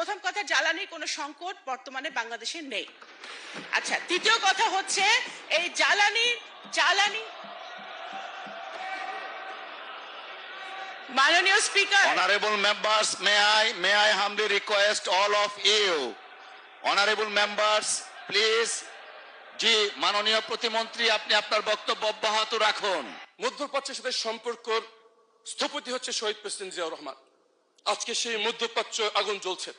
প্রথম কথা, জ্বালানির কোনো সংকট বর্তমানে বাংলাদেশে নেই। আচ্ছা, দ্বিতীয় কথা হচ্ছে এই জ্বালানি মাননীয় speaker, Honorable members, may I humbly request all of you, honorable members, please, জি মাননীয় প্রতিমন্ত্রী আপনি আপনার বক্তব্য অব্যাহত রাখুন। মধ্যপ্রাচ্যের সাথে সম্পর্ক স্থপতি হচ্ছে শহীদ প্রেসিডেন্ট জিয়াউর রহমান। আজকে সেই মধ্যপ্রাচ্য আগুন জ্বলছে,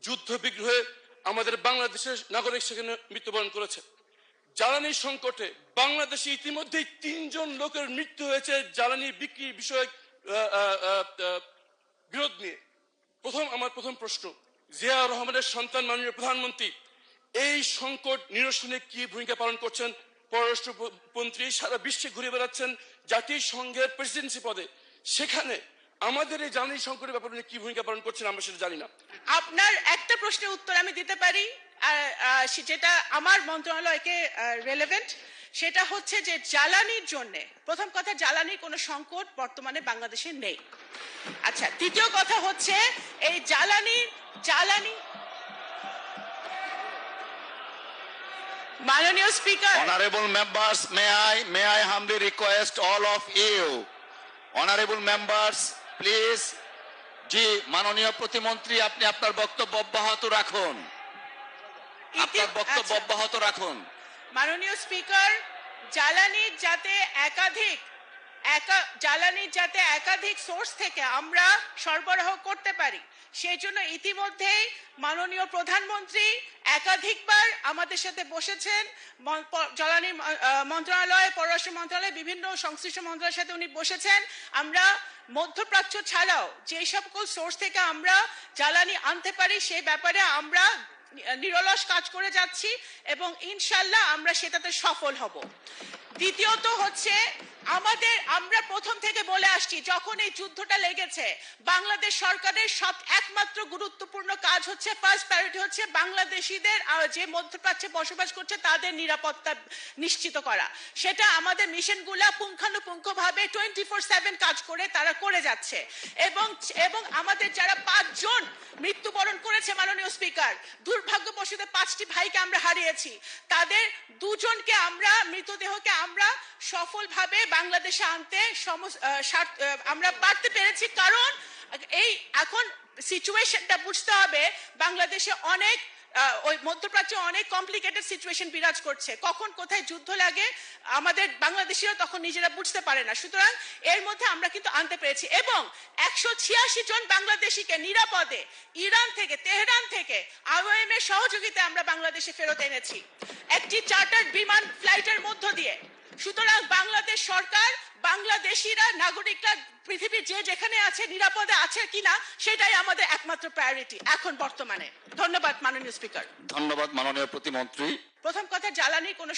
যুদ্ধ বিগ্রহে আমাদের বাংলাদেশের নাগরিক সেখানে মৃত্যুবরণ করেছে। জ্বালানি সংকটে বাংলাদেশে ইতিমধ্যেই 3 জন লোকের মৃত্যু হয়েছে জ্বালানি বিক্রি বিষয়ক বিরোধ নিয়ে। আমার প্রথম প্রশ্ন, জিয়াউর রহমানের সন্তান মাননীয় প্রধানমন্ত্রী এই সংকট নিরসনে কি ভূমিকা পালন করছেন? পররাষ্ট্রমন্ত্রী সারা বিশ্বে ঘুরে বেড়াচ্ছেন জাতিসংঘের প্রেসিডেন্সি পদে, সেখানে আমাদের এই জ্বালানি সংকটের ব্যাপারে কি ভূমিকা পালন করছেন আমরা সেটা জানি না। আপনার একটা প্রশ্নের উত্তর আমি দিতে পারি, যেটা আমার মন্ত্রণালয়কে রেলেভেন্ট। সেটা হচ্ছে যে জ্বালানির জন্য, প্রথম কথা, জ্বালানির কোনো সংকট বর্তমানে বাংলাদেশে নেই। আচ্ছা, দ্বিতীয় কথা হচ্ছে এই জ্বালানি মাননীয় speaker, Honorable members, may I humbly request all of you, honorable members, please, জি মাননীয় প্রতিমন্ত্রী আপনি আপনার বক্তব্য অব্যাহত রাখুন। আপনার বক্তব্য অব্যাহত রাখুন। মাননীয় স্পিকার, জ্বালানির যাতে একাধিক সোর্স থেকে আমরা সরবরাহ করতে পারি, সেই জন্য ইতিমধ্যেই মাননীয় প্রধানমন্ত্রী একাধিকবার আমাদের সাথে বসেছেন। জ্বালানি মন্ত্রণালয়, পররাষ্ট্র মন্ত্রণালয়, বিভিন্ন সংশ্লিষ্ট মন্ত্রণালয়ের সাথে উনি বসেছেন। আমরা মধ্যপ্রাচ্য ছাড়াও যে সকল সোর্স থেকে আমরা জ্বালানি আনতে পারি সেই ব্যাপারে আমরা নিরলস কাজ করে যাচ্ছি এবং ইনশাল্লাহ আমরা সেটাতে সফল হব। দ্বিতীয়ত হচ্ছে আমরা প্রথম থেকে বলে আসছি, যখন এই যুদ্ধটা লেগেছে বাংলাদেশ সরকারের একমাত্র গুরুত্বপূর্ণ কাজ হচ্ছে, ফার্স্ট প্রায়োরিটি হচ্ছে বাংলাদেশিদের যে মধ্যপ্রাচ্যে বসবাস করছে তাদের নিরাপত্তা নিশ্চিত করা। সেটা আমাদের মিশনগুলা পুঙ্খানুপুঙ্খভাবে 24/7 কাজ করে তারা করে যাচ্ছে। এবং আমাদের যারা 5 জন মৃত্যুবরণ করেছে মাননীয় স্পিকার, দুর্ভাগ্যবশত 5টি ভাইকে আমরা হারিয়েছি, তাদের 2 জনকে আমরা মৃতদেহকে আমরা সফলভাবে বাংলাদেশে আনতে আমরা পারতে পেরেছি। কারণ এই এখন সিচুয়েশনটা বুঝতে হবে, বাংলাদেশে অনেক ওই মধ্যপ্রাচ্যে অনেক কমপ্লিকেটেড সিচুয়েশন বিরাজ করছে। কখন কোথায় যুদ্ধ লাগে আমাদের বাংলাদেশিরা তখন নিজেরা বুঝতে পারে না। সুতরাং এর মধ্যে আমরা কিন্তু আনতে পেরেছি এবং 186 জন বাংলাদেশিকে নিরাপদে ইরান থেকে, তেহরান থেকে IOM এর সহযোগিতায় আমরা বাংলাদেশে ফেরত এনেছি একটি চার্টার্ড বিমান ফ্লাইটের মধ্য দিয়ে। সুতরাং বাংলাদেশ সরকার, বাংলাদেশিরা, নাগরিকরা পৃথিবীর যেখানে আছে নিরাপদে আছে কিনা সেটাই আমাদের একমাত্র প্রায়োরিটি এখন বর্তমানে। ধন্যবাদ মাননীয় স্পিকার। ধন্যবাদ মাননীয় প্রতিমন্ত্রী। প্রথম কথা, জ্বালানির কোনো